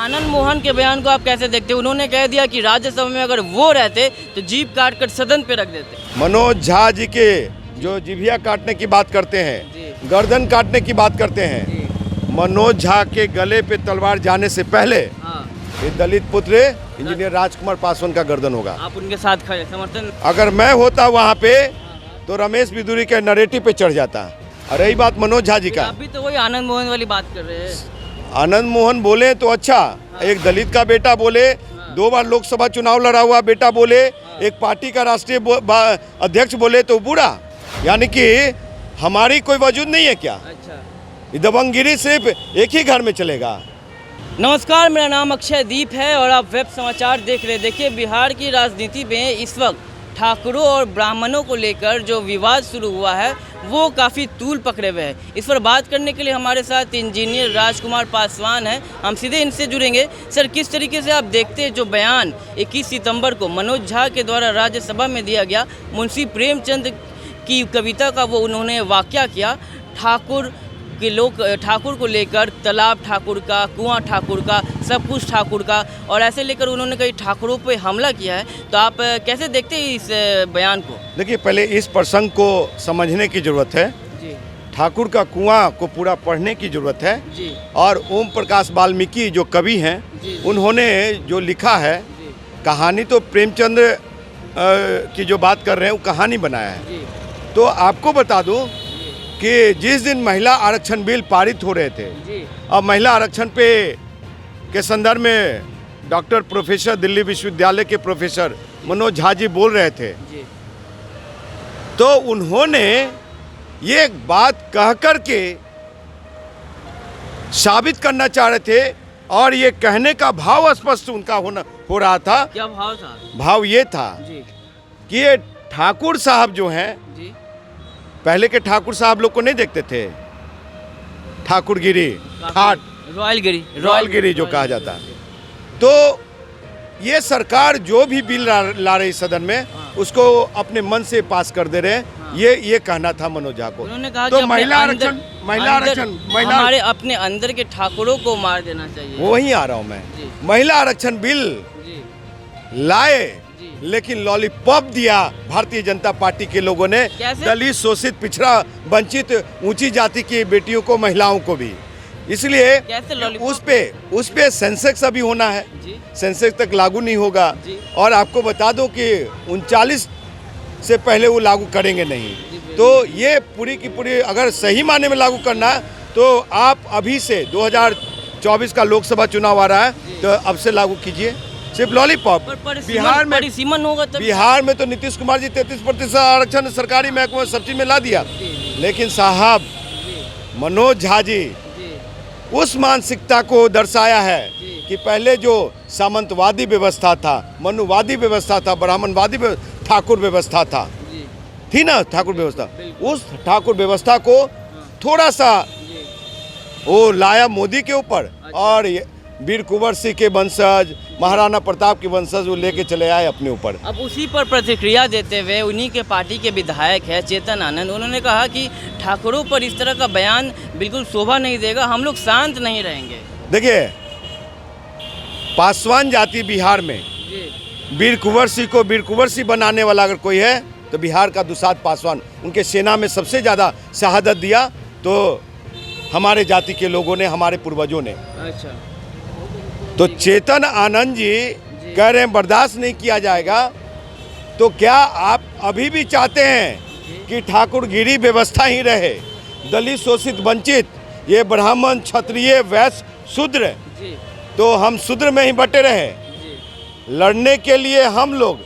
आनंद मोहन के बयान को आप कैसे देखते हैं? उन्होंने कह दिया कि राज्यसभा में अगर वो रहते तो जीभ काट कर सदन पे रख देते। मनोज झा जी के जो जिभिया काटने की बात करते हैं, गर्दन काटने की बात करते हैं, मनोज झा के गले पे तलवार जाने से पहले ये दलित पुत्र इंजीनियर राजकुमार पासवान का गर्दन होगा। आप उनके साथ खड़े समर्थन? अगर मैं होता वहाँ पे तो रमेश बिदुरी के नरेटिव पे चढ़ जाता। और रही बात मनोज झा जी का, अभी तो वही आनंद मोहन वाली बात कर रहे हैं। आनंद मोहन बोले तो अच्छा, एक दलित का बेटा बोले, 2 बार लोकसभा चुनाव लड़ा हुआ बेटा बोले, एक पार्टी का राष्ट्रीय अध्यक्ष बोले तो बुरा, यानी कि हमारी कोई वजूद नहीं है क्या? अच्छा, दबंगगिरी सिर्फ एक ही घर में चलेगा। नमस्कार, मेरा नाम अक्षय दीप है और आप वेब समाचार देख रहे हैं। देखिए, बिहार की राजनीति में इस वक्त ठाकुरों और ब्राह्मणों को लेकर जो विवाद शुरू हुआ है वो काफ़ी तूल पकड़े हुए हैं। इस पर बात करने के लिए हमारे साथ इंजीनियर राजकुमार पासवान हैं। हम सीधे इनसे जुड़ेंगे। सर, किस तरीके से आप देखते हैं जो बयान 21 सितंबर को मनोज झा के द्वारा राज्यसभा में दिया गया, मुंशी प्रेमचंद की कविता का वो उन्होंने वाकया किया, ठाकुर के लोग ठाकुर को लेकर, तालाब ठाकुर का, कुआं ठाकुर का, सब कुछ ठाकुर का, और ऐसे लेकर उन्होंने कई ठाकुरों पे हमला किया है। तो आप कैसे देखते हैं इस बयान को? देखिए, पहले इस प्रसंग को समझने की जरूरत है जी। ठाकुर का कुआं को पूरा पढ़ने की जरूरत है जी। और ओम प्रकाश वाल्मीकि जो कवि हैं उन्होंने जो लिखा है, कहानी तो प्रेमचंद की जो बात कर रहे हैं वो कहानी बनाया है। तो आपको बता दूं कि जिस दिन महिला आरक्षण बिल पारित हो रहे थे, अब महिला आरक्षण पे के संदर्भ में डॉक्टर प्रोफेसर दिल्ली विश्वविद्यालय के प्रोफेसर मनोज झा जी बोल रहे थे, तो उन्होंने ये बात कह कर के साबित करना चाह रहे थे और ये कहने का भाव स्पष्ट उनका हो रहा था। क्या भाव था? भाव ये था कि ये ठाकुर साहब जो हैं, पहले के ठाकुर साहब लोग को नहीं देखते थे, ठाकुरगिरी, ठाट, रॉयलगिरी जो कहा जाता है। तो ये सरकार जो भी बिल ला रही सदन में उसको अपने मन से पास कर दे रहे हैं। ये कहना था मनोज झा को। उन्होंने कहा तो कि महिला आरक्षण हमारे अपने अंदर के ठाकुरों को मार देना चाहिए। वहीं आ रहा हूँ मैं। महिला आरक्षण बिल लाए, लेकिन लॉलीपॉप दिया भारतीय जनता पार्टी के लोगों ने दलित, शोषित, पिछड़ा, वंचित, ऊंची जाति की बेटियों को, महिलाओं को भी। इसलिए उस पे सेंसेक्स अभी होना है, सेंसेक्स तक लागू नहीं होगा। और आपको बता दो कि 39 से पहले वो लागू करेंगे नहीं। तो ये पूरी की पूरी अगर सही माने में लागू करना है तो आप अभी से 2024 का लोकसभा चुनाव आ रहा है, तो अब से लागू कीजिए। सिर्फ लॉलीपॉप बिहार में सीमन होगा तब। बिहार में तो नीतीश कुमार जी 33% आरक्षण सरकारी महकमे सब चीज में ला दिया, लेकिन साहब मनोज झा जी उस मानसिकता को दर्शाया है कि पहले जो सामंतवादी व्यवस्था था, मनुवादी व्यवस्था था, ब्राह्मणवादी ठाकुर व्यवस्था था, थी ना ठाकुर व्यवस्था, उस ठाकुर व्यवस्था को थोड़ा सा वो लाया मोदी के ऊपर और वीर कुंवर सिंह के वंशज, महाराणा प्रताप के वंशज वो लेके चले आए अपने ऊपर। अब उसी पर प्रतिक्रिया देते हुए उन्हीं के पार्टी के विधायक है चेतन आनंद, उन्होंने कहा कि ठाकुरों पर इस तरह का बयान बिल्कुल शोभा नहीं देगा, हम लोग शांत नहीं रहेंगे। देखिए, पासवान जाति बिहार में वीर कुंवर सिंह को वीर कुंवर सिंह बनाने वाला अगर कोई है तो बिहार का दुसाध पासवान। उनके सेना में सबसे ज़्यादा शहादत दिया तो हमारे जाति के लोगों ने, हमारे पूर्वजों ने। अच्छा। तो चेतन आनंद जी कह रहे हैं बर्दाश्त नहीं किया जाएगा, तो क्या आप अभी भी चाहते हैं कि ठाकुरगिरी व्यवस्था ही रहे, दलित, शोषित, वंचित, ये ब्राह्मण, क्षत्रिय, वैश्य, शूद्र, तो हम शूद्र में ही बटे रहे? लड़ने के लिए हम लोग,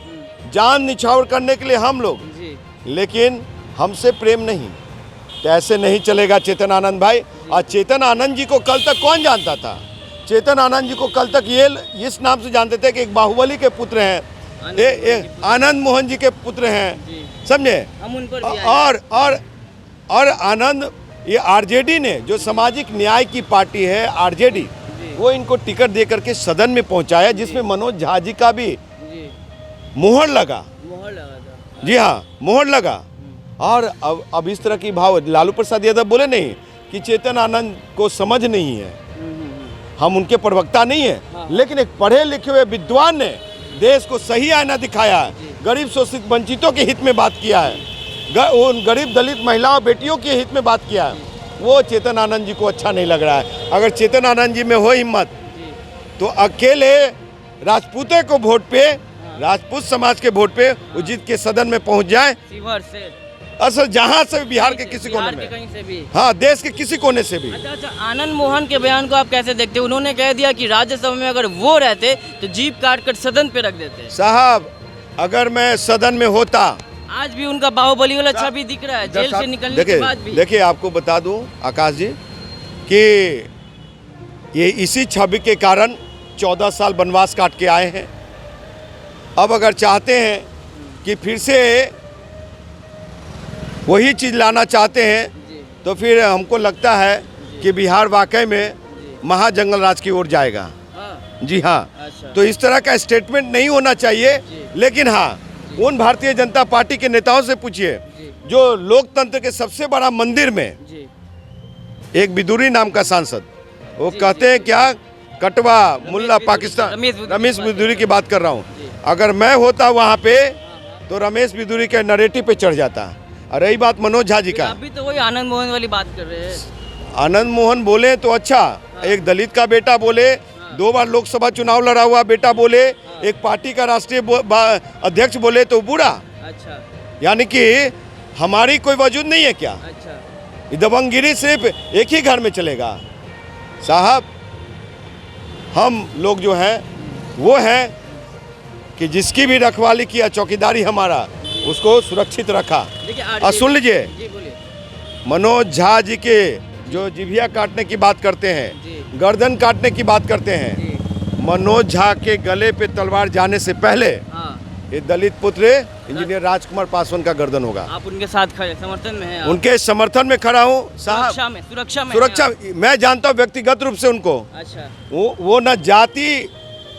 जान निछावर करने के लिए हम लोग, लेकिन हमसे प्रेम नहीं, तो ऐसे नहीं चलेगा चेतन आनंद भाई। और चेतन आनंद जी को कल तक कौन जानता था? चेतन आनंद जी को कल तक ये इस नाम से जानते थे कि एक बाहुबली के पुत्र हैं, आनंद मोहन जी के पुत्र हैं, समझे? और आनंद, ये आरजेडी ने, जो सामाजिक न्याय की पार्टी है आरजेडी, वो इनको टिकट दे करके सदन में पहुंचाया, जिसमें मनोज झा जी का भी मोहर लगा था। जी हाँ, मोहर लगा। और अब इस तरह की भाव लालू प्रसाद यादव बोले नहीं कि चेतन आनंद को समझ नहीं है, हम उनके प्रवक्ता नहीं हाँ। है, लेकिन एक पढ़े लिखे हुए विद्वान ने देश को सही आईना दिखाया है, गरीब शोषित वंचितों के हित में बात किया है, उन गरीब दलित महिलाओं बेटियों के हित में बात किया है। वो चेतन आनंद जी को अच्छा नहीं लग रहा है। अगर चेतन आनंद जी में हो हिम्मत तो अकेले राजपूतों को वोट पे, राजपूत समाज के वोट पे वो जीत के सदन में पहुंच जाए। शिवहर से, असल जहां से भी, बिहार के किसी कोने में, कहीं से भी, हाँ देश के किसी कोने से भी। अच्छा, आनंद मोहन के बयान को आप कैसे देखते हो? उन्होंने कह दिया कि राज्यसभा में अगर वो रहते तो जीप काट कर सदन पे रख देते। साहब अगर मैं सदन में होता, आज भी उनका बाहुबली वाला छवि दिख रहा है जेल से निकलने के बाद भी। देखिए आपको बता दूं आकाश जी कि ये इसी छवि के कारण 14 साल वनवास काट के आए हैं। अब अगर चाहते हैं कि फिर से वही चीज़ लाना चाहते हैं तो फिर हमको लगता है कि बिहार वाकई में महाजंगल राज की ओर जाएगा। जी हाँ, अच्छा। तो इस तरह का स्टेटमेंट नहीं होना चाहिए। लेकिन हाँ, उन भारतीय जनता पार्टी के नेताओं से पूछिए जो लोकतंत्र के सबसे बड़ा मंदिर में एक बिदुरी नाम का सांसद, वो कहते हैं क्या, कटवा मुल्ला पाकिस्तान, रमेश बिदुरी की बात कर रहा हूँ। अगर मैं होता वहाँ पे तो रमेश बिदुरी के नरेटिव पे चढ़ जाता। और रही बात मनोज झा जी का, अभी तो वही आनंद मोहन वाली बात कर रहे हैं। आनंद मोहन बोले तो अच्छा, एक दलित का बेटा बोले, 2 बार लोकसभा चुनाव लड़ा हुआ बेटा बोले, एक पार्टी का राष्ट्रीय अध्यक्ष बोले तो बुरा। अच्छा, यानी कि हमारी कोई वजूद नहीं है क्या? अच्छा, दबंगगिरी सिर्फ एक ही घर में चलेगा। साहब हम लोग जो हैं वो हैं कि जिसकी भी रखवाली किया, चौकीदारी हमारा, उसको सुरक्षित रखा। और सुन लीजिए, मनोज झा जी के जो जिभिया काटने की बात करते हैं, गर्दन काटने की बात करते हैं, मनोज झा के गले पे तलवार जाने से पहले ये दलित पुत्र इंजीनियर राजकुमार पासवान का गर्दन होगा। आप उनके साथ खड़े, समर्थन में हैं आप? उनके समर्थन में खड़ा हूँ साहब। सुरक्षा मैं जानता हूँ व्यक्तिगत रूप से उनको। अच्छा, वो न जाति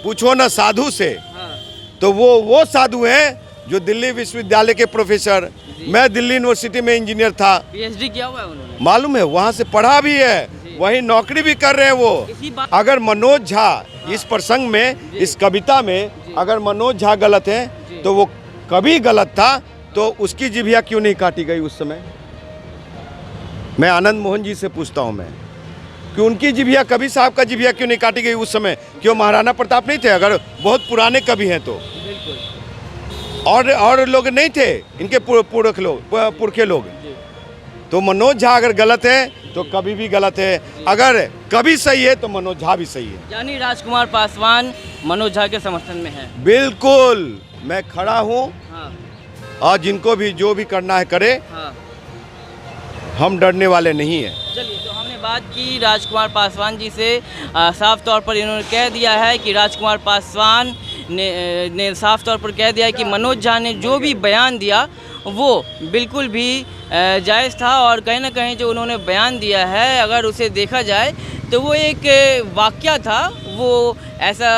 पूछो न साधु से, तो वो साधु हैं जो दिल्ली विश्वविद्यालय के प्रोफेसर, मैं दिल्ली यूनिवर्सिटी में इंजीनियर था, पीएचडी किया हुआ है उन्होंने, मालूम है, वहाँ से पढ़ा भी है, वही नौकरी भी कर रहे हैं वो। अगर मनोज झा इस प्रसंग में, इस कविता में अगर मनोज झा गलत है तो वो कभी गलत था, तो उसकी जिभिया क्यों नहीं काटी गई उस समय? मैं आनंद मोहन जी से पूछता हूँ मैं कि उनकी जिभिया, कवि साहब का जिभिया क्यों नहीं काटी गई उस समय? क्यों महाराणा प्रताप नहीं थे? अगर बहुत पुराने कवि हैं तो, और लोग नहीं थे इनके पुरखे लोग। तो मनोज झा अगर गलत है तो कभी भी गलत है, अगर कभी सही है तो मनोज झा भी सही है। यानी राजकुमार पासवान मनोज झा के समर्थन में है। बिल्कुल, मैं खड़ा हूँ। हाँ। और जिनको भी जो भी करना है करे। हाँ। हम डरने वाले नहीं हैं। चलिए, तो हमने बात की राजकुमार पासवान जी से। साफ तौर पर इन्होंने कह दिया है कि राजकुमार पासवान ने साफ तौर पर कह दिया है कि मनोज झा ने जो भी बयान दिया वो बिल्कुल भी जायज़ था, और कहीं ना कहीं जो उन्होंने बयान दिया है अगर उसे देखा जाए तो वो एक वाक़या था। वो ऐसा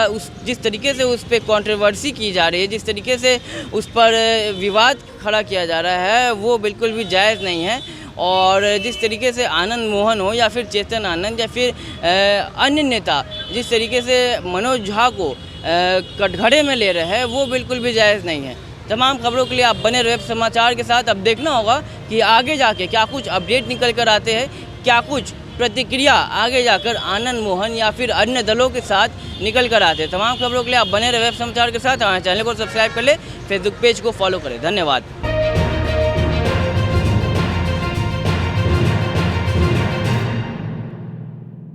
जिस तरीके से उस पर कंट्रोवर्सी की जा रही है, जिस तरीके से उस पर विवाद खड़ा किया जा रहा है, वो बिल्कुल भी जायज़ नहीं है। और जिस तरीके से आनंद मोहन हो या फिर चेतन आनंद या फिर अन्य नेता जिस तरीके से मनोज झा को कटघरे में ले रहे हैं, वो बिल्कुल भी जायज़ नहीं है। तमाम खबरों के लिए आप बने रहे समाचार के साथ। अब देखना होगा कि आगे जाके क्या कुछ अपडेट निकल कर आते हैं, क्या कुछ प्रतिक्रिया आगे जाकर आनंद मोहन या फिर अन्य दलों के साथ निकल कर आते हैं। तमाम खबरों के लिए आप बने रहे समाचार के साथ। हमारे चैनल को सब्सक्राइब कर ले, फेसबुक पेज को फॉलो करें। धन्यवाद।